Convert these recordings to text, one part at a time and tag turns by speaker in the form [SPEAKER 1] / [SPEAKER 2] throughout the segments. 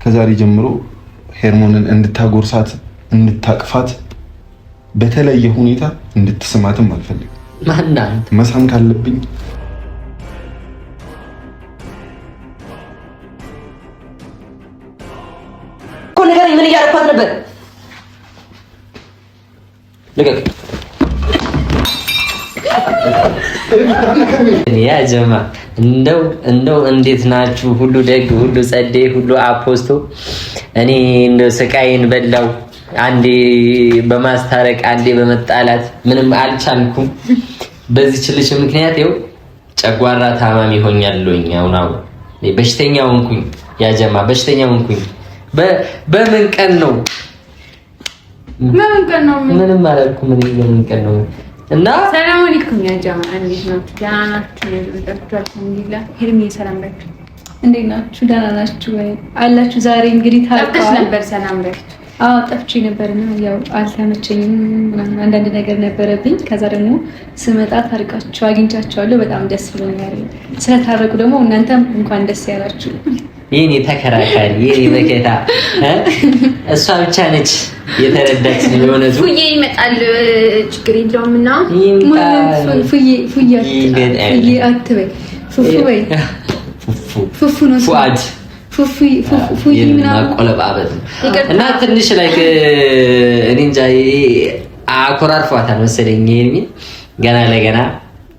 [SPEAKER 1] ከዛሬ ጀምሮ ሄርሞንን እንድታጎርሳት እንድታቅፋት በተለየ ሁኔታ እንድትስማትም አልፈልግም።
[SPEAKER 2] ማንና
[SPEAKER 1] መሳም ካለብኝ
[SPEAKER 2] እኮ ነገር ምን እያደረኳት ነበር? ልቀቅ ያ ጀማ እንደው እንዴት ናችሁ? ሁሉ ደግ፣ ሁሉ ጸዴ፣ ሁሉ አፖስቶ። እኔ እንደው ስቃይን በላው። አንዴ በማስታረቅ አንዴ በመጣላት ምንም አልቻልኩም። በዚህ ችልሽ ምክንያት ይኸው ጨጓራ ታማሚ ሆኛለሁኝ። አሁን በሽተኛ ሆንኩኝ። ያ ጀማ በሽተኛ ሆንኩኝ። በምን ቀን ነው? ምንም አላልኩም። በምን ቀን ነው? እና
[SPEAKER 3] ሰላም አለይኩም ያ ጀማ፣ እንዴት ናችሁ? ደህና ናችሁ? አልሐምዱሊላህ። ሄርሜ ሰላም ናችሁ? እንዴት ናችሁ? ደህና ናችሁ ወይ አላችሁ? ዛሬ እንግዲህ ታውቃለህ ነበር ሰላም ናችሁ? አዎ ጠፍቼ ነበርና ያው አልተመቸኝም፣ አንዳንድ ነገር ነበረብኝ። ከዛ ደግሞ ስመጣ ታርቃችሁ አግኝቻችኋለሁ። በጣም ደስ ብሎኛል። ስለታረቁ ደግሞ እናንተም እንኳን ደስ ያላችሁ።
[SPEAKER 2] የኔ ተከራካሪ የኔ መከታ እሷ ብቻ ነች የተረዳች ነው። የሆነቱ
[SPEAKER 3] ፉዬ ይመጣል ችግር የለውምና ፉዬ አትበይ ፉፉ በይ ፉፉ ነው
[SPEAKER 2] ፉአድ
[SPEAKER 3] ፉዬ ምናምን
[SPEAKER 2] ቆለባበት እና ትንሽ ላይ እኔ እንጃ አኮራርፏታል መሰለኝ። ይሄን ገና ለገና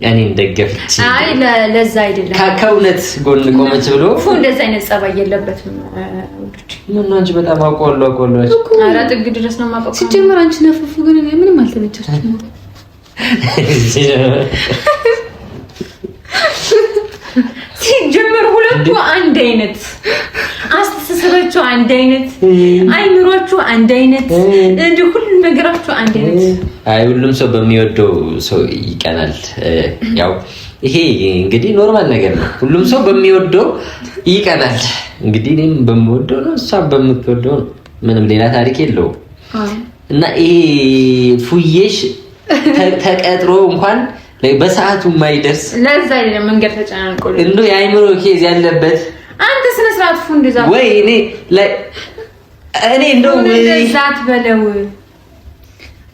[SPEAKER 2] እኔን ደገፈች።
[SPEAKER 3] አይ ለዛ አይደለም
[SPEAKER 2] ከእውነት ጎን ቆመች ብሎ
[SPEAKER 3] ፉ እንደዛ አይነት ጸባይ የለበትም።
[SPEAKER 2] ምን አንቺ በጣም አቆሎ
[SPEAKER 3] ኧረ ጥግ ድረስ ነው ማቆም።
[SPEAKER 4] ሲጀመር አንቺ ነፍፉ ግን ምንም አልተመቻችም።
[SPEAKER 3] ሲጀመር ሁለቱ አንድ አይነት አስተሳሰባቸው አንድ አይነት አይምሮአቸው አንድ አይነት እንደ ሁሉ ነገራቸው አንድ አይነት።
[SPEAKER 2] አይ ሁሉም ሰው በሚወደው ሰው ይቀናል። ያው ይሄ እንግዲህ ኖርማል ነገር ነው። ሁሉም ሰው በሚወደው ይቀናል። እንግዲህ እኔም በምወደው ነው፣ እሷም በምትወደው ነው። ምንም ሌላ ታሪክ የለውም። እና ይሄ ፉዬሽ ተቀጥሮ እንኳን በሰዓቱ ማይደርስ
[SPEAKER 3] ለዛ አይደለም መንገድ ተጨናንቆ
[SPEAKER 2] እንደው የአይምሮ ኬዝ ያለበት
[SPEAKER 3] አንተ ስነ ስርዓት ፉ እንደዛ
[SPEAKER 2] ወይ እኔ እንደው
[SPEAKER 3] ዛት በለው።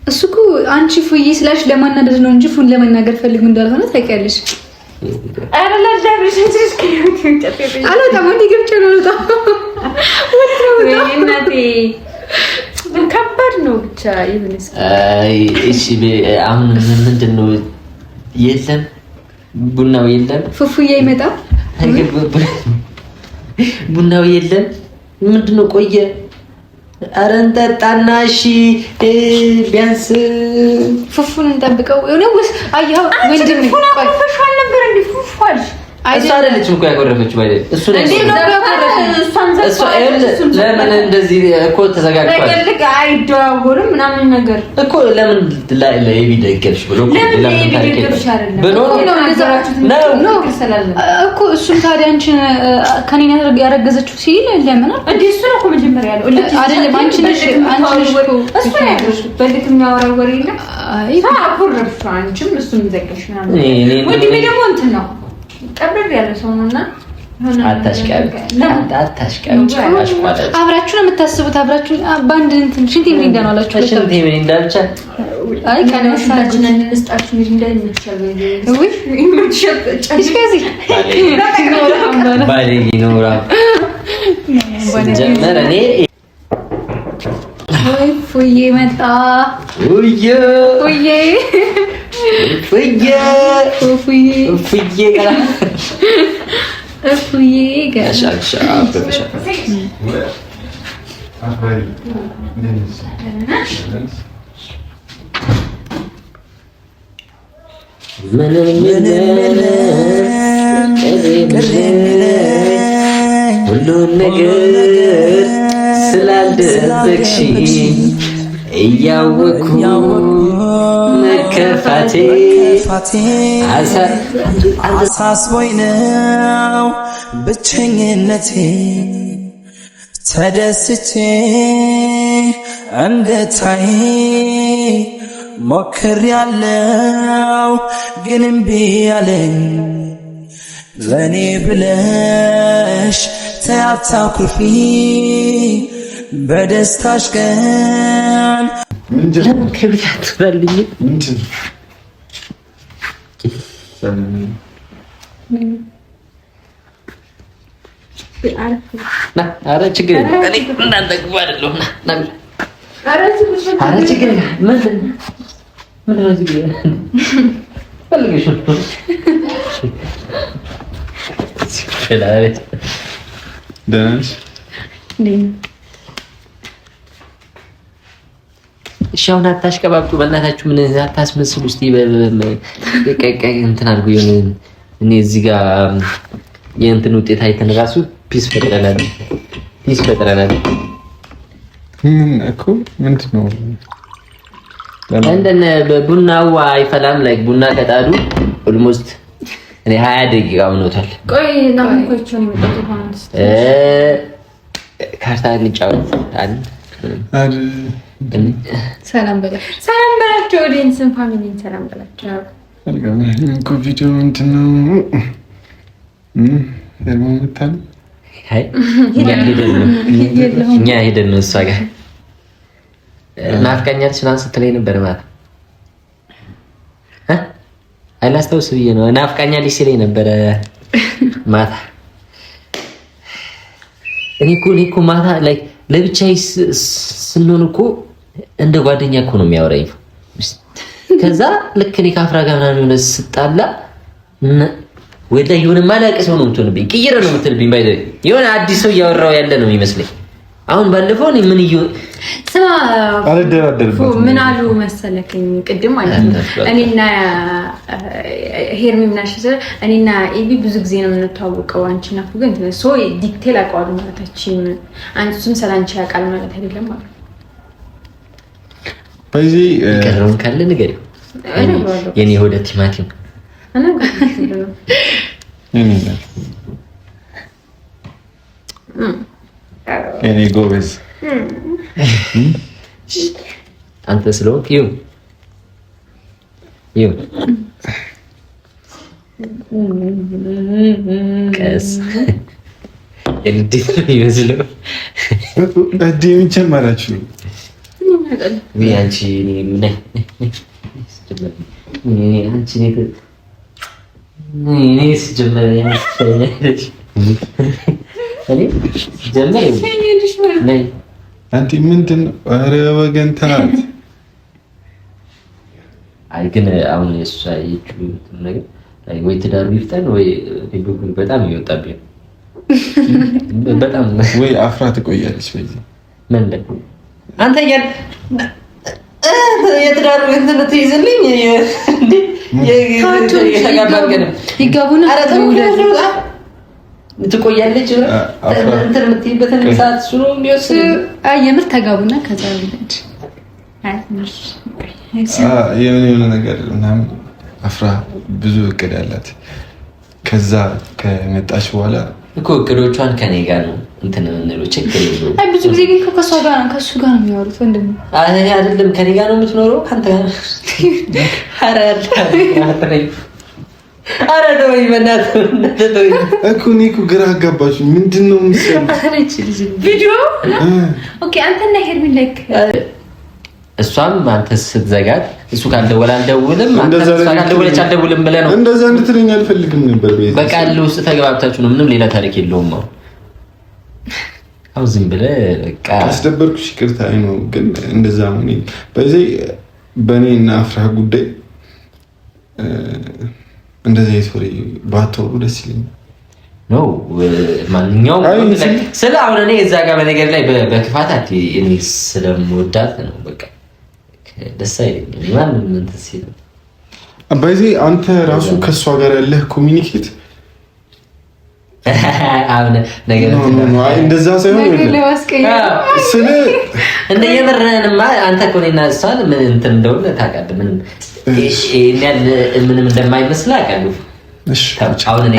[SPEAKER 4] እሱ እኮ አንቺ ፉዬ ስላሽ ለማናደድ ነው እንጂ ፉን ለመናገር ፈልጉ እንዳልሆነ ታውቂያለሽ።
[SPEAKER 3] አረ ለዳብሽ እንጂ
[SPEAKER 4] አልወጣም እንዴ ገብቼ ነው
[SPEAKER 3] እናቴ ከባድ ነው ብቻ ይብንስ።
[SPEAKER 2] እሺ አሁን ምንድነው? የለም ቡናው የለም።
[SPEAKER 4] ፉፉዬ ይመጣ
[SPEAKER 2] ቡናው የለም። ምንድነው? ቆየ። ኧረ እንጠጣና እሺ ቢያንስ
[SPEAKER 4] ፉፉን እንጠብቀው ነው ወይስ አያው ወንድም ነው?
[SPEAKER 3] ቆይ ፈሽዋል ነበር እንዴ? ፉፋል
[SPEAKER 2] እሷ አይደለችም እኮ ያቆረፈችው ማለት እሱ ነው። ለምን እንደዚህ እኮ ተዘጋግቷል።
[SPEAKER 3] ለቀልቅ አይደዋወልም ምናምን ነገር
[SPEAKER 2] እኮ ለምን ለኤቢ ደገፍሽ ብሎ ለምን ታሪክ ብሎ ነው
[SPEAKER 4] እኮ እሱም ታዲያ አንቺን ከኔ ያረገዘችው ሲል ለምን
[SPEAKER 3] እንዴ? እሱ ነው እኮ መጀመሪያ ያለው
[SPEAKER 4] አይደለም። አንቺ ነሽ
[SPEAKER 3] እሱ ያደርሽ በልክ የሚያወራው ወሬ የለም። አይ አቆረፍሽ አንቺም እሱም ይዘጋሽ ምናምን ወዲህ ደግሞ እንትን ነው ቀብር ያለ ሰው ነውና
[SPEAKER 2] አታሽቀብ።
[SPEAKER 4] አብራችሁ ነው የምታስቡት። አብራችሁ ባንድ እንትን ሽንት ምን እንዳለው አላችሁ።
[SPEAKER 2] ሽንት ምን እንዳልቻ
[SPEAKER 4] አይ ከነሳችን
[SPEAKER 3] እንስጣችሁ ምን እንዳይመስል
[SPEAKER 4] ወይ ይምትሸጥ ጨርሽከዚ
[SPEAKER 2] ባሌ ይኖራ ጀመረ። እኔ
[SPEAKER 4] ወይ ፉዬ መጣ
[SPEAKER 2] ፉዬ ገና ሁሉን ነገር ስላልደበቅሽኝ እያወኩ መከፋቴ
[SPEAKER 5] አሳስቦኝ ነው ብቸኝነቴ ተደስቼ እንድታይ ሞክሬያለሁ ግን እምቢ አለኝ ለኔ ብለሽ አታኩርፊ በደስታሽ ቀን
[SPEAKER 1] ምንድነው
[SPEAKER 2] ከብቻት ባልኝ ኧረ ችግር እናንተ ግቡ አይደለሁም ኧረ ችግር ምንድን ነው ችግር ፈልገሽ
[SPEAKER 1] ደህና ነሽ?
[SPEAKER 2] እሺ አሁን አታሽቀባብጡ በእናታችሁ ምን አታስመስሉ እስቲ እንትን አድርጉ እኔ እዚህ ጋር የእንትን ውጤት አይተን ራሱ ፒስ ፈጥረናል
[SPEAKER 1] እኮ ምንድን ነው
[SPEAKER 2] እንደነ ቡናው አይፈላም ላይ ቡና ከጣዱ ኦልሞስት እኔ 20 ደቂቃ ሆኖታል
[SPEAKER 3] ቆይ ነው ኮቾን ይመጣው ማለት
[SPEAKER 2] ካርታ እንጫወት
[SPEAKER 3] ሰላም በላቸው ኦዲየንስን ፋሚሊን ሰላም በላቸው
[SPEAKER 1] እኮ ቪዲዮ እንትን ነው የሞመታል
[SPEAKER 2] እኛ ሄደን ነው እሷ ጋር ናፍቀኛለች ምናምን ስትለኝ ነበር ማለት አላስታውስ ብዬ ነው ናፍቀኛለች ሲለኝ ነበረ ማታ እኔ እኮ ማታ ላይ ለብቻዬ ስንሆን እኮ እንደ ጓደኛ እኮ ነው የሚያወራኝ ከዛ ልክ እኔ ካፍራ ጋር ምናምን የሆነ ስጣላ ወደ የሆነ ማላቀ ሰው ነው የምትሆንብኝ ቅይረ ነው የምትልብኝ ባይዘ የሆነ አዲስ ሰው እያወራው ያለ ነው የሚመስለኝ አሁን ባለፈው እኔ ምን
[SPEAKER 3] ስማ
[SPEAKER 1] አልደራደርበት
[SPEAKER 3] ምን አሉ መሰለከኝ ቅድም ማለት ነው እኔና ሄርሚ ምናሽ እኔና ኤቢ ብዙ ጊዜ ነው የምንተዋወቀው አንቺና ግን ሶ ዲቴል አቋሉ ማለታችን አንቺም ሰላንቺ ያቃል ማለት አይደለም ማለት
[SPEAKER 1] በዚህ
[SPEAKER 2] ከረውን ካለ ነገር የኔ ሆደ ቲማቲም
[SPEAKER 3] እኔ
[SPEAKER 1] ጎበዝ
[SPEAKER 2] አንተ ስለሆንክ ቀስ እንዴት ነው ይመስለው
[SPEAKER 1] አዲም ጀመራችሁ
[SPEAKER 2] አንቺ
[SPEAKER 1] አንተ ምንድን ነው? ኧረ ወገን ተናት።
[SPEAKER 2] አይ ግን አሁን እሷ ይችሉ ነገር ወይ ትዳር ይፍጠን ወይ ቢጉል በጣም ይወጣብኝ በጣም
[SPEAKER 1] ወይ አፍራ ትቆያለች። በዚህ
[SPEAKER 2] ምንድን አንተ የትዳር እንትን ትይዝልኝ እንዴ
[SPEAKER 3] ይጋቡና
[SPEAKER 2] ትቆያለች እንትን የምትይበትን ሰዓት እሱ ነው የሚወስድ።
[SPEAKER 3] የምር ተጋቡና ከዛ ልጅ
[SPEAKER 1] የሆነ ነገር ምናምን አፍራ ብዙ እቅድ አላት። ከዛ ከመጣች በኋላ
[SPEAKER 2] እኮ እቅዶቿን ከኔ ጋር ነው እንትን የምንለው ችግር የለውም።
[SPEAKER 3] አይ ብዙ ጊዜ ግን ከሷ ጋር ነው ከሱ ጋር ነው የሚያወሩት። ወንድም
[SPEAKER 2] አይ አይደለም ከኔ ጋር ነው የምትኖረው ካንተ ጋር አረ ተወኝ በእናትህ
[SPEAKER 1] እኮ እኔ እኮ ግራ አጋባችሁ። ምንድን ነው የምትሰሩት
[SPEAKER 3] ቪዲዮ? ኦኬ አንተና ሄርሚ ላይክ
[SPEAKER 2] እሷም አንተ ስትዘጋት እሱ ካልደወለ አልደውልም አንተ እሷ ካልደወለች አልደውልም ብለህ ነው።
[SPEAKER 1] እንደዛ እንድትለኝ አልፈልግም ነበር።
[SPEAKER 2] በቃ ውስጥ ተግባብታችሁ ነው። ምንም ሌላ ታሪክ የለውም። አሁን ዝም ብለህ በቃ
[SPEAKER 1] አስደበርኩሽ፣ ይቅርታ። አይ ነው ግን እንደዛ ሆነ። በዚህ በእኔና አፍራህ ጉዳይ እንደዚህ ይሶሪ ባትወሩ ደስ ይለኛል
[SPEAKER 2] ነው ማንኛውም ስለ አሁን እኔ እዛ ጋር በነገር ላይ በክፋት እኔ ስለምወዳት ነው በቃ ደስ አይለኝም። ማንም እንትን ሲል
[SPEAKER 1] በዚህ አንተ ራሱ ከሷ ጋር ያለህ ኮሚኒኬት
[SPEAKER 2] አሁን ነገር
[SPEAKER 1] እንደዛ ሳይሆን ስለ
[SPEAKER 2] እንደየመረንማ አንተ እኮ እኔና እሷን ምን እንትን እንደሆነ ታውቃለህ። ምንም እንደማይመስል አውቃለሁ።
[SPEAKER 1] እሺ
[SPEAKER 2] አሁን እኔ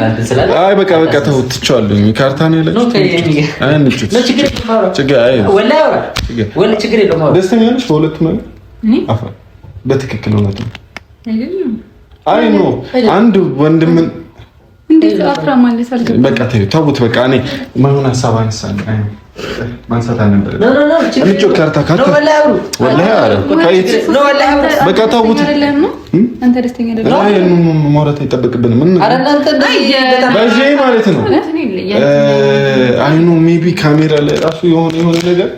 [SPEAKER 2] አንተ ስላለ
[SPEAKER 1] አይ በቃ ተው ትቼዋለሁ። ካርታ ነው ያለችው። አይ እንጭት
[SPEAKER 2] ችግር የለውም።
[SPEAKER 1] ደስተኛ ነሽ በሁለቱም ነገር? አፋ በትክክል እውነት ነው። አይ ነው አንድ ወንድምን
[SPEAKER 4] እንዴት አፍራ ማለት አልገባም።
[SPEAKER 1] በቃ ተውት። በቃ እኔ ማን ሀሳብ አነሳኝ ማንሳት አልነበረ እንጆ ካርታ ወላሂ አረ በቃ ተውት።
[SPEAKER 4] አንተ ደስተኛ አይደለም።
[SPEAKER 1] አይ ማውራት አይጠበቅብንም። ምን አረ እናንተ በዚህ ማለት ነው። አይ ኖ ሜቢ ካሜራ ላይ ራሱ የሆነ ነገር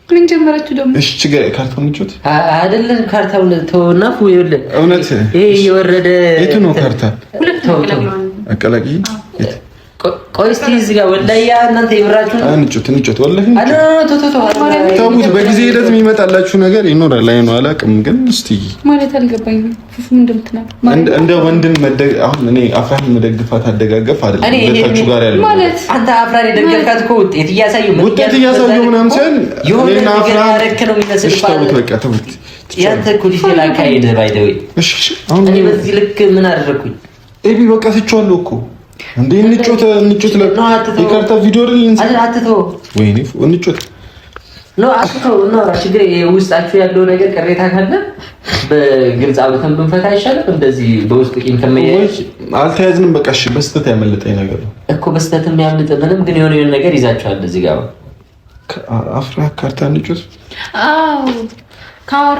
[SPEAKER 4] ምን ጀመራችሁ ደግሞ?
[SPEAKER 1] እሺ ካርታውን እንጩት
[SPEAKER 2] አይደለም ካርታውን ተወናፉ ይኸውልህ
[SPEAKER 1] እውነት
[SPEAKER 2] ይሄ የወረደ
[SPEAKER 1] የቱ ነው ካርታ አቀላቂ
[SPEAKER 2] ቆይ እስቲ እዚህ ጋር ወላሂ እናንተ ይብራችሁ
[SPEAKER 1] እንጩት ወላሂ ተውት። በጊዜ ሂደት የሚመጣላችሁ ነገር ይኖራል። አይ ነው አላውቅም፣ ግን እስቲ
[SPEAKER 4] ማለት አልገባኝም። ፉፉ እንደምትናገር
[SPEAKER 1] እንደ ወንድም አሁን እኔ አፍራን መደግፋት አደጋገፍ አይደለም ለታችሁ ጋር ያለው
[SPEAKER 2] ማለት አንተ አፍራን የደገፍካት እኮ ውጤት እያሳዩ
[SPEAKER 1] ምናምን ሲሆን
[SPEAKER 2] የሆነ አፍራን ረከነው የሚመስል
[SPEAKER 1] ተውት። በቃ ተውት።
[SPEAKER 2] ያንተ እኮ ዲቴል አካሄድ ባይደው
[SPEAKER 1] እሺ አሁን
[SPEAKER 2] እኔ በዚህ ልክ ምን አደረኩኝ?
[SPEAKER 1] ኤቢ በቃ ትቼዋለሁ እኮ እንዴ እንጩት የካርታ ቪዲዮ አይደል
[SPEAKER 2] አትተው
[SPEAKER 1] ወይኔ እንጩት
[SPEAKER 2] ነው አትተው ነው ችግር ውስጣችሁ ያለው ነገር ቅሬታ ካለ በግልጽ አውጥተን ብንፈታ አይሻልም? እንደዚህ በውስጥ ቂም ከመያዝ
[SPEAKER 1] አልተያዝንም። በቃ እሺ በስተት ያመለጠኝ ነገር ነው
[SPEAKER 2] እኮ በስተት የሚያመልጥ ምንም ግን የሆነ ነገር ይዛችኋል እዚህ ጋር
[SPEAKER 1] አፍራ ካርታ እንጩት።
[SPEAKER 3] አዎ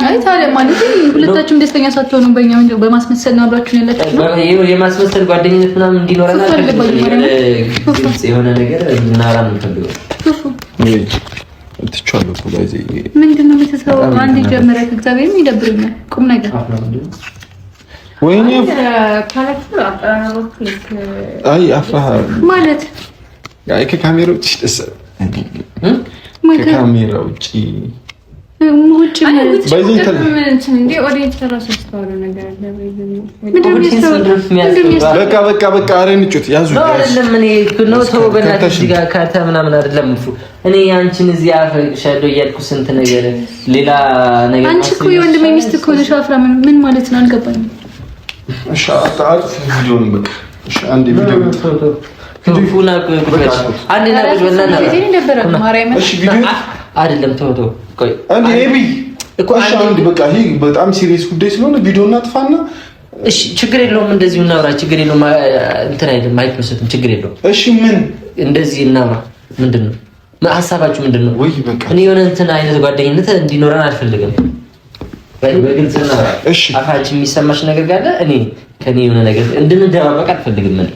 [SPEAKER 4] አይ ታዲያ ማለት ሁለታችሁም ደስተኛ ሳትሆኑ በእኛ ወንጀል በማስመሰል ነው አብራችሁ ያላችሁ ነው።
[SPEAKER 2] የማስመሰል ጓደኝነት ምናምን እንዲኖረና የሆነ ነገር እናራ ነው ተብሎ
[SPEAKER 1] ትቻለሁ እኮ ባይዘይ
[SPEAKER 4] ምንድነው ቤተሰብ አንድ ጀመረ ከእግዚአብሔር ይደብረኛል። ቁም ነገር
[SPEAKER 1] ወይኔ
[SPEAKER 3] ካራክተር አጣራሮክ
[SPEAKER 1] አይ አፍራ
[SPEAKER 4] ማለት
[SPEAKER 1] አይ ከካሜራ ውጪ ደስ ከካሜራ ውጪ
[SPEAKER 4] ሙጭ ማለት
[SPEAKER 1] ባይዘይ ተል
[SPEAKER 3] እንዴ ኦዲየንስ ተራሱ ተስተዋለ ነገር
[SPEAKER 1] በቃ አረ እንጩት ያዙ
[SPEAKER 2] አይደለም እኔ ነው ተው በእናትህ እዚህ ጋር ካርታ ምናምን አይደለም እኔ አንቺን እዚህ አፈቅሻለሁ እያልኩ ስንት ነገር ሌላ ነገር
[SPEAKER 4] አንቺ እኮ የወንድሜ ሚስት እኮ ነሽ። አፍራ ምን ማለት ነው አልገባኝም።
[SPEAKER 1] እሺ አጣጥ ቪዲዮን በቃ እሺ አንድ ቪዲዮ
[SPEAKER 2] ፉፉና ቁጥራሽ አንድ ነገር በእናትህ
[SPEAKER 3] እዚህ ነበር ማርያም
[SPEAKER 1] እሺ ቪዲዮ
[SPEAKER 2] አይደለም ተው ቆይ
[SPEAKER 1] አንዴ ኤቢ እኮ አንድ በቃ ይሄ በጣም ሲሪየስ ጉዳይ ስለሆነ ቪዲዮ እናጥፋና
[SPEAKER 2] እሺ ችግር የለውም እንደዚሁ እናውራ ችግር የለውም እንትን አይደለም አይከሰትም ችግር የለውም
[SPEAKER 1] እሺ ምን
[SPEAKER 2] እንደዚህ እናውራ ምንድነው ሀሳባችሁ ምንድነው
[SPEAKER 1] ወይ በቃ
[SPEAKER 2] እኔ የሆነ እንትን አይነት ጓደኝነት እንዲኖረን አልፈልግም በግልጽ እናውራ
[SPEAKER 1] እሺ
[SPEAKER 2] አፋችን የሚሰማሽ ነገር ካለ እኔ ከኔ የሆነ ነገር እንድንደባበቅ አልፈልግም እኔ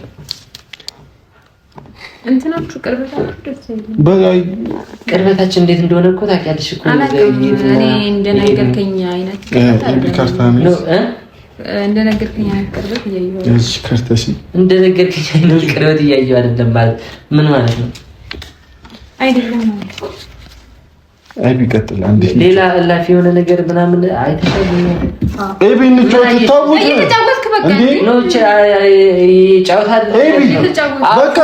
[SPEAKER 3] እንትናችሁ ቅርበታችሁ ደስ ይላል።
[SPEAKER 1] በጋይ
[SPEAKER 2] ቅርበታችን እንዴት እንደሆነ እኮ ታውቂያለሽ እኮ
[SPEAKER 3] እኔ እንደነገርከኝ አይነት
[SPEAKER 1] ካርታ ነው
[SPEAKER 3] እንደነገርከኝ አይነት ቅርበት እያየሁ
[SPEAKER 1] እሺ ካርታሽ
[SPEAKER 2] እንደነገርከኝ አይነት ቅርበት እያየሁ አይደለም ማለት ምን ማለት ነው?
[SPEAKER 3] አይደለም ማለት
[SPEAKER 1] አይ ቢቀጥል አንዴ
[SPEAKER 2] ሌላ እላፊ የሆነ ነገር ምናምን አይተሻል?
[SPEAKER 1] ኤቢ እንጫወት ታውቁ
[SPEAKER 3] እየተጫወትክ በቃ
[SPEAKER 2] ነው ይጫወታል።
[SPEAKER 1] በቃ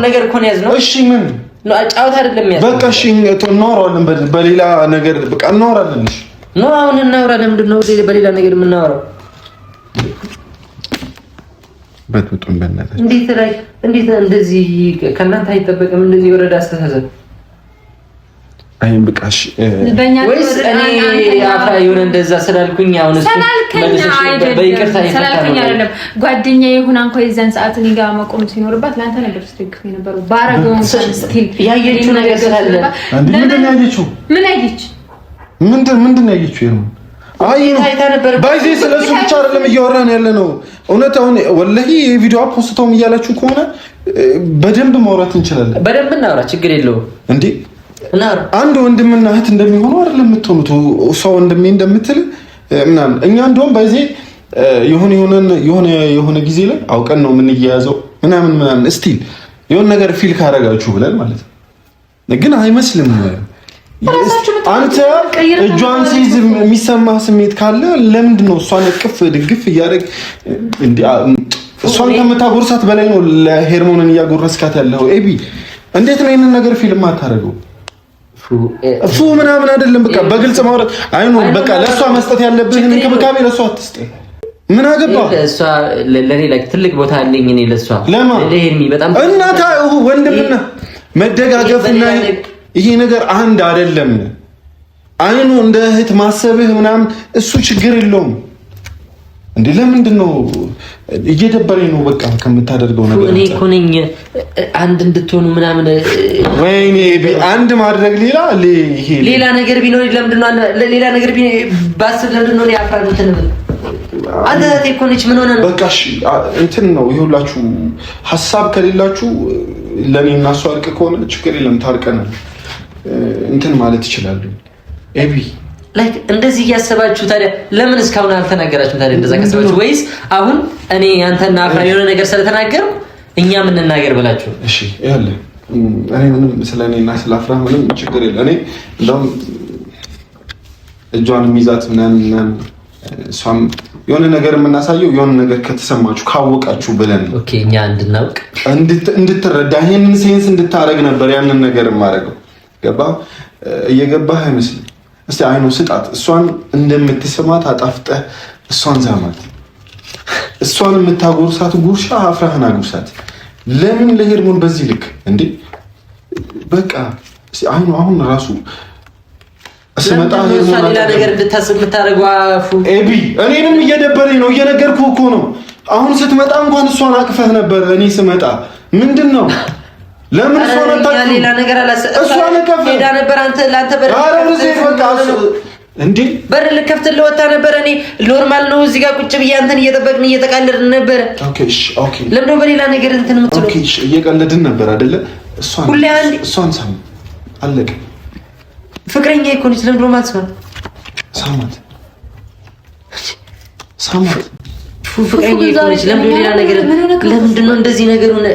[SPEAKER 2] ነገር እኮ ነው ያዝነው።
[SPEAKER 1] እሺ ምን
[SPEAKER 2] ነው ጫወት አይደለም ያዝነው።
[SPEAKER 1] በቃ እሺ እናወራለን በሌላ ነገር በቃ እናወራለን። እሺ
[SPEAKER 2] ነው አሁን እናወራለን። ምንድን ነው በሌላ ነገር የምናወራው?
[SPEAKER 1] በጥብጡን በእናትህ
[SPEAKER 2] እንዴት እንደዚህ ከእናንተ አይጠበቅም እንደዚህ ወረዳ አስተሳሰብ
[SPEAKER 1] አይም በቃሽ
[SPEAKER 2] ወይስ እኔ አፍራ የሆነ እንደዛ ስላልኩኝ አሁን እሱ በይቅርታ
[SPEAKER 3] ስላልኩኝ አይደለም ጓደኛዬ ይሁን አንኳ የዛን ሰዓት እኔ ጋር መቆም ሲኖርባት ለአንተ ነበር ስትደግፍ የነበረው ባረገውን ስቲል
[SPEAKER 2] ያየችው ነገር ስላለ
[SPEAKER 1] ምንድን ነው ያየችው?
[SPEAKER 3] ምን አየች?
[SPEAKER 1] ምንድን ነው ያየችው? ባይዜ ስለሱ ብቻ አይደለም እያወራን ያለ ነው። እውነት አሁን ወላሂ የቪዲዮ ፖስቶም እያላችሁ ከሆነ በደንብ ማውራት እንችላለን።
[SPEAKER 2] በደንብ እናውራ ችግር የለውም እንዴ
[SPEAKER 1] አንድ ወንድምና እህት እንደሚሆነው አይደለም የምትሆኑት ሰው ወንድሜ እንደምትል ምናምን እኛ እንደውም በዚህ የሆነ ጊዜ ላይ አውቀን ነው የምንያያዘው ምናምን ስቲል የሆነ ነገር ፊል ካረጋችሁ ብለን ማለት ነው። ግን አይመስልም። አንተ እጇን ሲይዝ የሚሰማ ስሜት ካለ ለምንድን ነው እሷን እቅፍ ድግፍ እያደረግ እሷን ከምታጎርሳት በላይ ነው ለሄርሞንን እያጎረስካት ያለው? ኤቢ እንዴት ነው ይሄንን ነገር ፊልም አታደርገው? ፉ ምናምን አይደለም። በቃ በግልጽ ማውራት አይኖር። በቃ ለሷ መስጠት ያለብህን እንክብካቤ ለሷ አትስጥ። ምን አገባ?
[SPEAKER 2] እሷ ለኔ ትልቅ ቦታ አለኝ እኔ ለሷ ለሄርሚ በጣም
[SPEAKER 1] እናታ ወንድምና መደጋገፍና ይሄ ነገር አንድ አይደለም። አይኑ እንደ እህት ማሰብህ ምናምን እሱ ችግር የለውም። እንዴ ለምንድን ነው እየደበረኝ ነው በቃ ከምታደርገው ነገር
[SPEAKER 2] እኔ እኮ ነኝ አንድ እንድትሆኑ ምናምን
[SPEAKER 1] ወይኔ አንድ ማድረግ ሌላ
[SPEAKER 2] ነገር ቢኖር ለምንድን ነው ሌላ ነገር ባስብ ለምንድን ነው ያፍራሉት ነው አንተ እኮ ነች ምን ሆነ ነው
[SPEAKER 1] በቃ እሺ እንትን ነው ይሁላችሁ ሐሳብ ከሌላችሁ ለኔና እሱ አልቅ ከሆነ ችግር የለም ታርቀናል እንትን ማለት ይችላል ኤቢ
[SPEAKER 2] ላይክ እንደዚህ እያሰባችሁ ታዲያ ለምን እስካሁን አልተናገራችሁም ታዲያ እንደዛ ከሰባችሁ ወይስ አሁን እኔ አንተና አፍራ የሆነ ነገር ስለተናገርኩ እኛ ምን እናገር ብላችሁ
[SPEAKER 1] እሺ ያለ እኔ ምንም ስለኔና ስለአፍራ ምንም ችግር የለም እኔ እንደውም እጇን ሚዛት ምናምን እሷም የሆነ ነገር የምናሳየው የሆነ ነገር ከተሰማችሁ ካወቃችሁ ብለን
[SPEAKER 2] ኦኬ እኛ እንድናውቅ
[SPEAKER 1] እንድትረዳ ይሄንን ሴንስ እንድታረግ ነበር ያንን ነገር ማረገው ገባ እየገባህ አይመስልም እስቲ አይኑ ስጣት እሷን እንደምትሰማት አጣፍጠህ እሷን ዛማት እሷን የምታጎርሳት ጉርሻ አፍራህን አጉርሳት ለምን ለሄርሞን በዚህ ልክ እንዴ በቃ እስቲ አይኑ አሁን ራሱ እስመጣ
[SPEAKER 2] ሌላ ነገር እንድታስብ የምታደርገው አፉ
[SPEAKER 1] ኤቢ እኔንም እየደበረኝ ነው እየነገርኩህ እኮ ነው አሁን ስትመጣ እንኳን እሷን አቅፈህ ነበር እኔ ስመጣ ምንድነው ለምን
[SPEAKER 2] ሌላ ነገር እሷን ሄዳ ነበር አንተ ላንተ በር
[SPEAKER 1] እንዴ
[SPEAKER 2] በር ልከፍትልህ ወጣ ነበር እኔ ኖርማል ነው እዚህ ጋር ቁጭ ብዬ አንተን እየጠበቅን እየተቃለድን ነበር
[SPEAKER 1] ኦኬ ኦኬ
[SPEAKER 2] ለምን ነው በሌላ ነገር እንትን የምትለው
[SPEAKER 1] ኦኬ እየቀለድን ነበር አይደለ እሷን ሳም አለቀ
[SPEAKER 2] ፍቅረኛ እኮ ነች ለምን ነው ማትሰማት ሳማት ፍቅረኛ እኮ ነች ለምን ሌላ ነገር ለምንድን ነው እንደዚህ ነገር ሆነ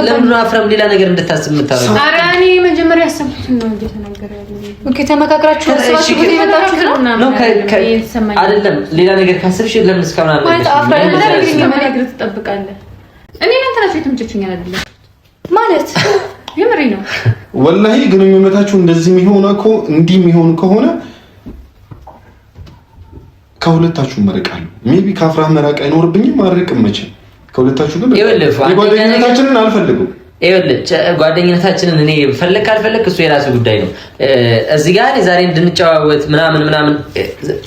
[SPEAKER 2] ለምን ነው አፍራም ሌላ ነገር እንድታስብ የምታረው
[SPEAKER 3] ኧረ እኔ መጀመሪያ ያሰብኩትን ነው እየተናገረ ያለው
[SPEAKER 4] ኦኬ ተመካክራችሁ አስባችሁ የመጣችሁት ነው
[SPEAKER 2] አይደለም ሌላ ነገር ካሰብሽ ለምን እስካሁን አለ
[SPEAKER 3] ማለት አፍራ ነገር ትጠብቃለህ እኔ እናንተ ናችሁ የተመቸችኝ አይደለም ማለት የምሬ ነው
[SPEAKER 1] ወላሂ ግንኙነታችሁ እንደዚህ የሚሆን ከሆነ ከሁለታችሁ መርቃለሁ ሜቢ ካፍራህ መራቅ አይኖርብኝም አርቅም መቼም ከሁለታችሁ ግን ጓደኝነታችንን አልፈልግም
[SPEAKER 2] ጓደኝነታችንን እኔ ፈለክ ካልፈለክ እሱ የራሱ ጉዳይ ነው እዚህ ጋር ዛሬ እንድንጨዋወት ምናምን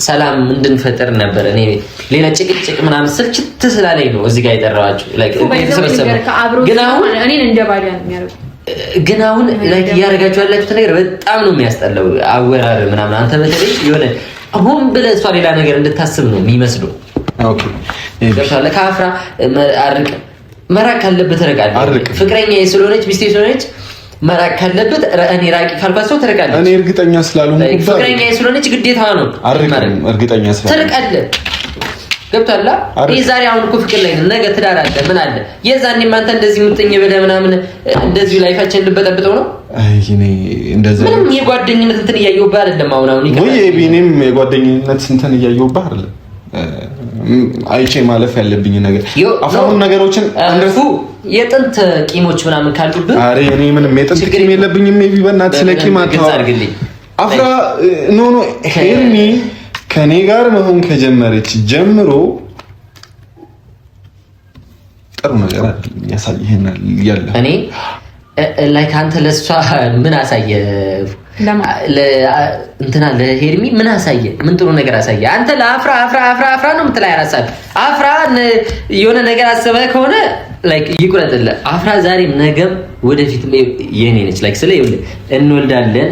[SPEAKER 2] ሰላም እንድንፈጥር ነበር እኔ ሌላ ጭቅጭቅ ምናምን ስልችት ስላለኝ ነው እዚህ ጋር የጠራኋችሁ ላይክ ግን አሁን
[SPEAKER 3] እኔን እንደ ባዳ ነው የሚያደርገው
[SPEAKER 2] ግን አሁን ላይክ እያደረጋችሁ ያላችሁት ነገር በጣም ነው የሚያስጠላው አወራር ምናምን አንተ በተለይ የሆነ አሁን ብለህ እሷ ሌላ ነገር እንድታስብ ነው የሚመስለው
[SPEAKER 1] ኦኬ
[SPEAKER 2] ገብቶሃል ካፍራ አርቅ መራቅ ካለበት ተረቃለህ ፍቅረኛ ስለሆነች ሚስቴ ስለሆነች መራቅ ካለበት እኔ ራቂ ካልኳት ሰው ተረቃለች
[SPEAKER 1] እኔ እርግጠኛ ስላልሆንኩ
[SPEAKER 2] ፍቅረኛ ስለሆነች ግዴታ ነው
[SPEAKER 1] እርግጠኛ ስላልሆንኩ
[SPEAKER 2] ተረቃለህ ገብቶሃል ይሄ ዛሬ አሁን እኮ ፍቅር ላይ ነገ ትዳር አለ ምን አለ የዛኔም አንተ እንደዚህ ምጥኝ ብለህ ምናምን እንደዚህ ላይፋችን ልበጠብጠው ነው
[SPEAKER 1] አይ እኔ እንደዚህ
[SPEAKER 2] ምንም የጓደኝነት እንትን እያየሁብህ አይደለም አሁን
[SPEAKER 1] ወይ እኔም የጓደኝነት እንትን እያየሁብህ አይደለም አይቼ ማለፍ ያለብኝ ነገር አፍራውን ነገሮችን
[SPEAKER 2] አንደፉ የጥንት ቂሞች ምናምን ካሉብህ
[SPEAKER 1] አሬ እኔ ምንም የጥንት ቂም የለብኝም ሜቢ በእናትህ ስለ ቂም አታርግልኝ አፍራ ኖ ሄርሚ ከኔ ጋር መሆን ከጀመረች ጀምሮ ጥሩ ነገር ያሳየናል ያለ
[SPEAKER 2] እኔ ላይክ አንተ ለሷ ምን አሳየ እንትና ለሄርሚ ምን አሳየ ምን ጥሩ ነገር አሳየ አንተ ለአፍራ ነው የምትላይ አራሳት አፍራ የሆነ ነገር አሰበ ከሆነ ላይክ ይቁረጥልህ አፍራ ዛሬም ነገም ወደፊት የኔ ነች ላይክ ስለ ይኸውልህ እንወልዳለን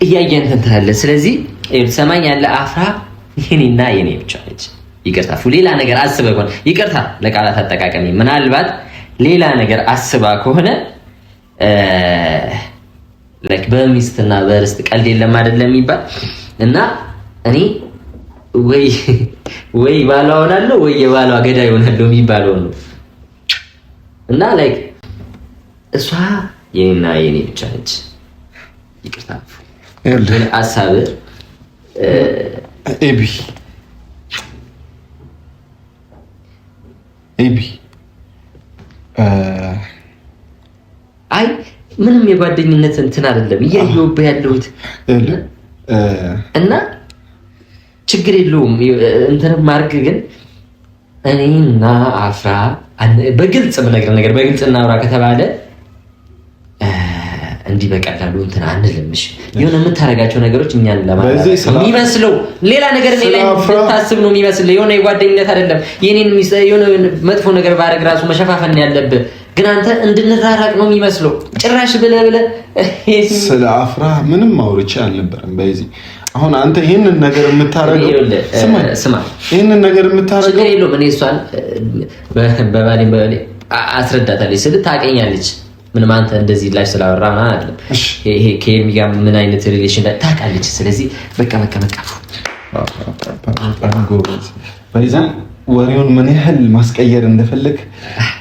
[SPEAKER 2] እያየን እንተናለን ስለዚህ ሰማኝ ያለ አፍራ የኔና የኔ ብቻ ነች ይቅርታ ሌላ ነገር አስበ ከሆነ ይቅርታ ለቃላት አጠቃቀሚ ምናልባት ሌላ ነገር አስባ ከሆነ ላይክ በሚስትና በርስት ቀልድ የለም አይደለም የሚባል እና እኔ ወይ ባሏ ሆናለሁ ወይ የባሏ ገዳይ ሆናለሁ የሚባለው ነው እና ላይክ እሷ የኔና የኔ ብቻ ነች ይቅርታ ግን አሳብ
[SPEAKER 1] ኤቢ
[SPEAKER 2] አይ ምንም የጓደኝነት እንትን አይደለም እያየሁብህ ያለሁት እና ችግር የለውም እንትን ማርክ ግን እኔና አፍራ በግልጽ የምነግርህ ነገር በግልጽ እናውራ ከተባለ እንዲህ በቀላሉ እንትን አንልምሽ። የሆነ የምታረጋቸው ነገሮች እኛን ለማለት የሚመስለው ሌላ ነገር ላይ ታስብ ነው የሚመስለው። የሆነ የጓደኝነት አይደለም። የኔን የሆነ መጥፎ ነገር ባረግ ራሱ መሸፋፈን ያለብህ፣ ግን አንተ እንድንራራቅ ነው የሚመስለው። ጭራሽ ብለህ
[SPEAKER 1] ስለ አፍራ ምንም አውርቼ አልነበረም። በዚህ አሁን አንተ ይሄንን ነገር የምታረገው ስማ፣ ይሄንን ነገር የምታረገው
[SPEAKER 2] የለውም። እኔ እሷን በባሌ አስረዳታለሁ ስል ታውቀኛለች። ምንም አንተ እንደዚህ ላሽ ስላወራ ማለት አይደለም። ይሄ ከኤርሚ ጋር ምን አይነት ሪሌሽን ታውቃለች። ስለዚህ በቃ
[SPEAKER 1] በይዛን ወሬውን ምን ያህል ማስቀየር እንደፈለግ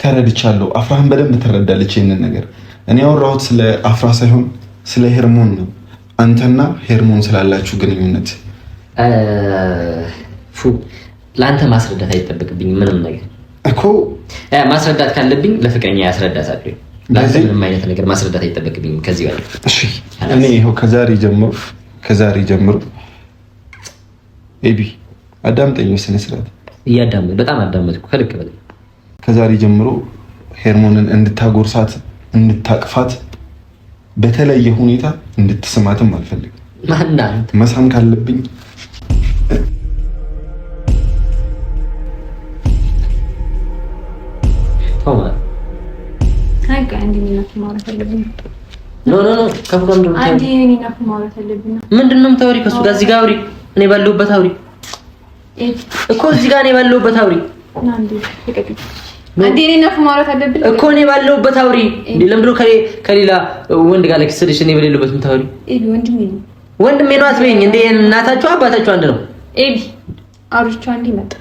[SPEAKER 1] ተረድቻለሁ። አፍራህን በደንብ ትረዳለች ይሄንን ነገር። እኔ ያወራሁት ስለ አፍራ ሳይሆን ስለ ሄርሞን ነው። አንተና ሄርሞን ስላላችሁ ግንኙነት
[SPEAKER 2] ለአንተ ማስረዳት አይጠበቅብኝም ምንም ነገር
[SPEAKER 1] እኮ።
[SPEAKER 2] ማስረዳት ካለብኝ ለፍቅረኛ ያስረዳታለሁ። ምንም አይነት ነገር ማስረዳት አይጠበቅብኝም ከዚህ በላይ።
[SPEAKER 1] እሺ እኔ ይኸው ከዛሬ ጀምሮ ኤቢ አዳምጠኝ፣ ስነ ስርዓት
[SPEAKER 2] በጣም አዳመጥኩ ከልክ በላይ።
[SPEAKER 1] ከዛሬ ጀምሮ ሄርሞንን እንድታጎርሳት እንድታቅፋት በተለየ ሁኔታ እንድትስማትም አልፈልግም።
[SPEAKER 2] ማናንተ
[SPEAKER 1] መሳም ካለብኝ
[SPEAKER 2] ቶማ
[SPEAKER 3] ታንካ እንዲና ማውራት አለብኝ።
[SPEAKER 2] ኖ ከፍሮም ደም
[SPEAKER 3] አንዲ እኔና ማውራት አለብኝ።
[SPEAKER 2] ምንድነው የምታወሪ? ከሱ ጋር እዚህ ጋር አውሪ። እኔ ባለሁበት አውሪ እኮ እዚህ ጋር እኔ ባለሁበት አውሪ።
[SPEAKER 3] አንዲ እኔና ማውራት አለብኝ
[SPEAKER 2] እኮ እኔ ባለሁበት አውሪ። ለምን ብሎ ከሌላ ወንድ ጋር ለክስልሽ እኔ በሌለበት የምታወሪ?
[SPEAKER 3] ኤቢ
[SPEAKER 2] ወንድሜ ነው አትበይኝ እንዴ! እናታችሁ አባታችሁ አንድ ነው።
[SPEAKER 3] ኤቢ አውርቻ አንዲ መጣ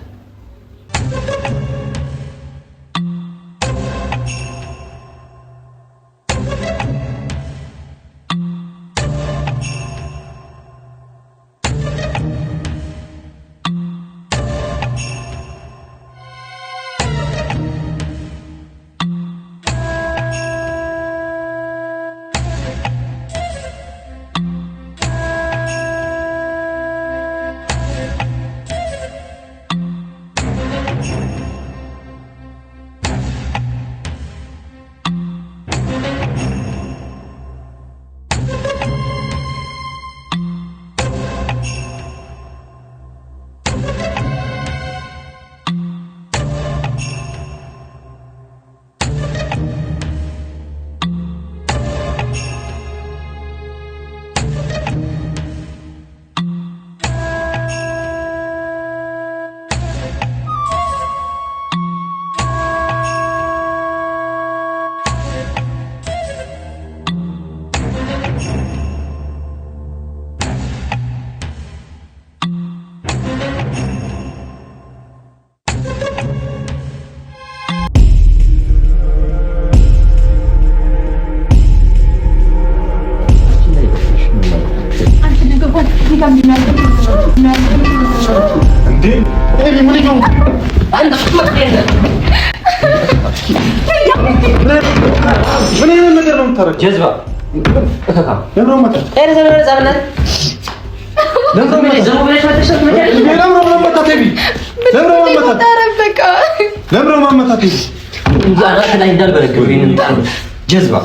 [SPEAKER 2] ጀዝባ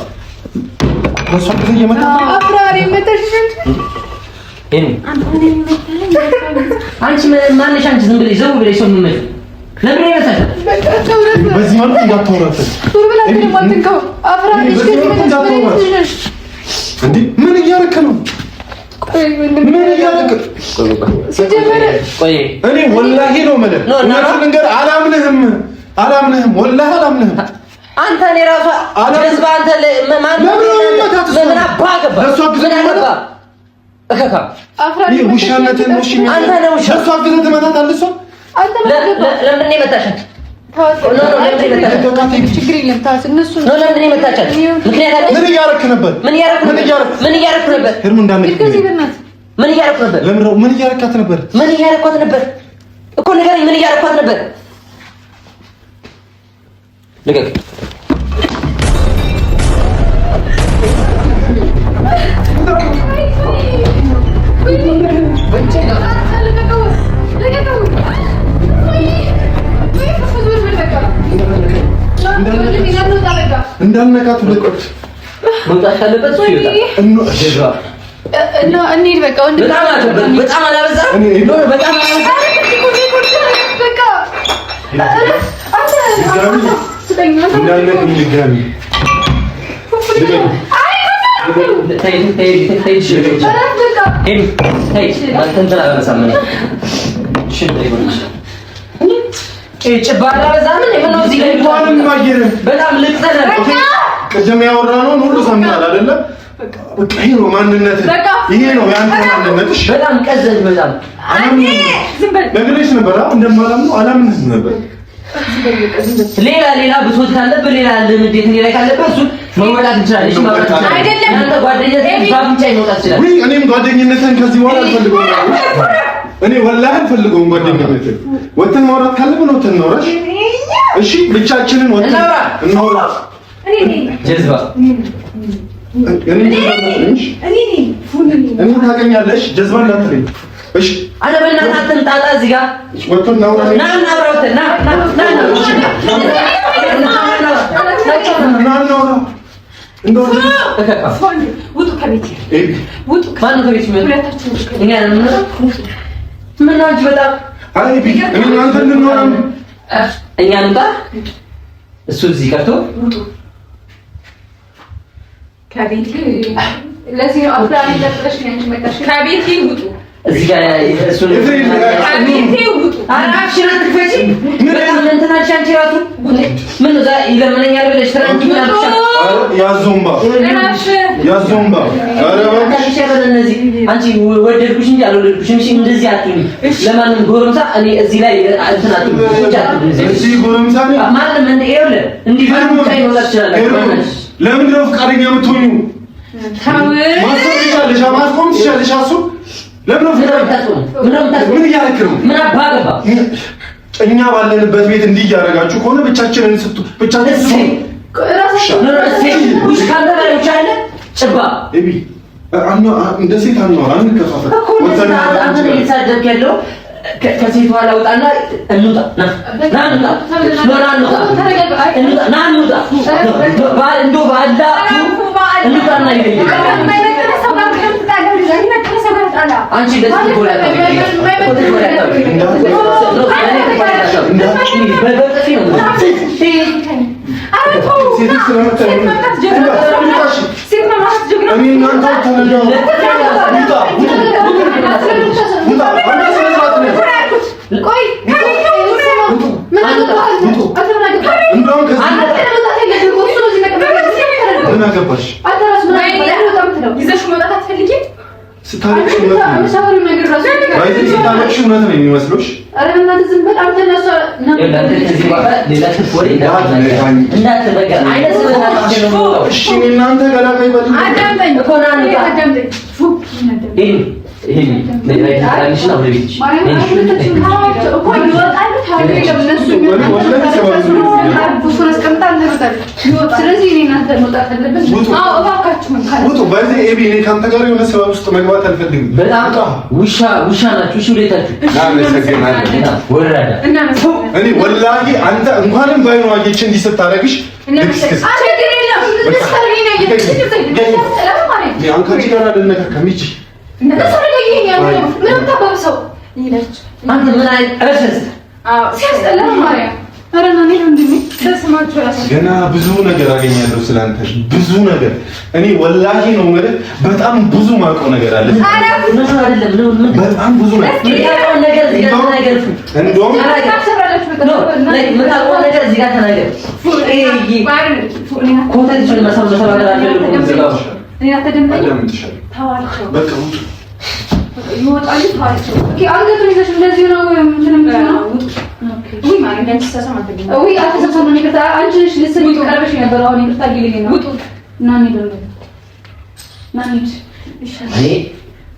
[SPEAKER 2] አንቺ ማንሽ አንቺ ዝም ብለሽ ዘው ብለሽ ሰው ምን ለምን ይመጣል?
[SPEAKER 1] በዚህ መልኩ እንዳታወራተ እንዴ! ምን እያደረክ ነው? ምን እያደረክ?
[SPEAKER 2] ቆይ
[SPEAKER 1] እኔ ወላሂ ነው ማለት እውነቱን ልንገርህ፣ አላምንህም ወላሂ አላምንህም።
[SPEAKER 2] አንተ እኔ ራሷ ጀዝባ አንተ ማን ምን አባገባ ምን አገባ
[SPEAKER 1] ይሄ ውሻነትን ነው። እሺ
[SPEAKER 2] አንተ ነው ውሻ
[SPEAKER 1] እሷ ግን ትመታታለህ። እሷ
[SPEAKER 2] አንተ ለምን ነው የመታሻት?
[SPEAKER 3] ችግር የለም ታስ እነሱ
[SPEAKER 2] ነው ለምን ነው የመታቻት? ምክንያት አለ።
[SPEAKER 1] ምን እያደረክ ነበር?
[SPEAKER 2] ምን እያደረክ ነበር?
[SPEAKER 1] ሄርሙ እንዳነክ
[SPEAKER 2] ምን እያደረክ ነበር?
[SPEAKER 1] ለምን ምን እያደረካት ነበር?
[SPEAKER 2] ምን እያደረኳት ነበር እኮ ንገረኝ። ምን እያደረኳት ነበር? ልቀቅ።
[SPEAKER 1] እንዳልነካት ልቆት
[SPEAKER 2] መውጣት ካለበት እሱ ይወጣል።
[SPEAKER 3] እንሂድ በቃ።
[SPEAKER 2] በጣም አላበዛም? በጣም
[SPEAKER 1] ቅድም ያወራነውን ሁሉ ሰምተሃል አይደለ? በቃ ይሄ ነው ማንነት፣ ይሄ ነው ያንተ ማንነት። እሺ
[SPEAKER 2] በጣም ቀዘን በጣም
[SPEAKER 1] ነገርሽ ነበር እንደማላምነው አላምንህም ነበር።
[SPEAKER 2] ሌላ ብሶት ካለበት ሌላ ልምዴት ሌላ ካለበት እሱ መወጣት እንችላለን። ማውራት አይደለም አንተ ጓደኝነትህን ባብቻ ይወጣት ይችላል።
[SPEAKER 1] ወይ እኔም ጓደኝነትህን ከዚህ በኋላ አልፈልገውም። እኔ ወላሂ አልፈልገውም ጓደኝነትህን። ወተን ማውራት ካለብን ወተን እናውራሽ። እሺ ብቻችንን ወተን እናውራ።
[SPEAKER 2] ጀዝባ
[SPEAKER 1] እኔ ታውቀኛለሽ፣ ጀዝባ እንዳትለኝ እሺ።
[SPEAKER 2] አረ በእናትህ አትምጣጣ እዚህ ጋር
[SPEAKER 1] ወተን እናውራ።
[SPEAKER 3] ውጡ ከቤት ውጡ።
[SPEAKER 2] ማነው ከቤት የሚወጣው? እኛ ነን። ምን ነው አንቺ በጣም
[SPEAKER 1] አይ ቢግ እኔ አንተ እንኖር
[SPEAKER 2] እኛ እንጣ እሱ እዚህ ቀርቶ
[SPEAKER 3] ውጡ ከቤት። ለዚህ ነው አፍራሪ ለጥረሽ ነው አንቺ መጣሽ። ከቤት ውጡ።
[SPEAKER 2] እዚህ ጋር እሱ ነው
[SPEAKER 3] ከቤት ውጡ።
[SPEAKER 2] አራሽና ትፈጪ በጣም እንትናሽ አንቺ ራሱ ምን ነው ይለምነኛል ብለሽ ትራንጂ ምን አልኩሽ?
[SPEAKER 1] ያዞምባ አረ እባክሽ
[SPEAKER 2] እነዚህ አንቺ ወደድኩሽ እንጂ አልወደድኩሽም። እሺ እንደዚህ አትሁን። ለማንም ጎረምሳ እኔ እዚህ ላይ እንትን አትሁን።
[SPEAKER 1] እሺ ጎረምሳ ነኝ
[SPEAKER 2] ማንም እንደ ይኸውልህ እንዲህ ባንቻ ይወጣ ይችላል።
[SPEAKER 1] ለምን ነው ፍቃደኛ የምትሆኚው? ማስቆም ትችያለሽ። እሱ ለምን ነው ምን እያደረክ ነው?
[SPEAKER 2] ምን አባገባ
[SPEAKER 1] እኛ ባለንበት ቤት እንዲህ እያደረጋችሁ ከሆነ ብቻችንን
[SPEAKER 2] ጭባ
[SPEAKER 1] እንደ ሴት አናወራ፣ አንከፋፈል።
[SPEAKER 2] እየተሳደብክ ያለው ከሴት ኋላ ውጣና እንውጣ።
[SPEAKER 1] ስታለቅሽ እውነት ነው የሚመስሎሽ? እናንተ ገላጋይ ከአንተ ጋር የሆነ ሰበብ ውስጥ መግባት አልፈልግም።
[SPEAKER 2] በጣም ውሻ ናችሁ። እሺ
[SPEAKER 1] እኔ ወላሂ አንተ እንኳንም ባይኖ አጌች እንዲህ ስታደርግሽ አንቺ ጋር አልነካከም። ይቺ ገና ብዙ ነገር አገኛለሁ ስላንተ፣ ብዙ ነገር። እኔ ወላሂ ነው ማለት በጣም ብዙ ማውቀው ነገር አለ። በጣም ብዙ ነገር እንደውም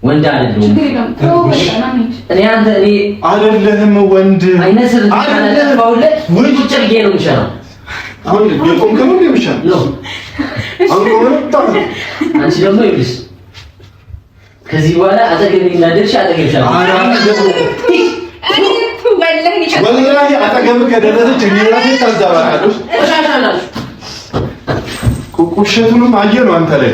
[SPEAKER 2] ወንድ አይደለም እኔ አንተ እኔ
[SPEAKER 1] አይደለህም ወንድ
[SPEAKER 2] አይነስር ታላላውለት ወይ ጭርጌ ነው የሚሻለው።
[SPEAKER 1] አሁን የቆም ከምን ይሻል ነው አሁን
[SPEAKER 2] አንቺ ደግሞ ይብስ ከዚህ በኋላ አጠገቤ እንዳደርሽ አጠገብ ይሻላል።
[SPEAKER 1] ወላሂ አጠገብ ከደረሰች እኔ ራሴ ታዛባለሁ። ቁሸቱንም አየህ ነው አንተ ላይ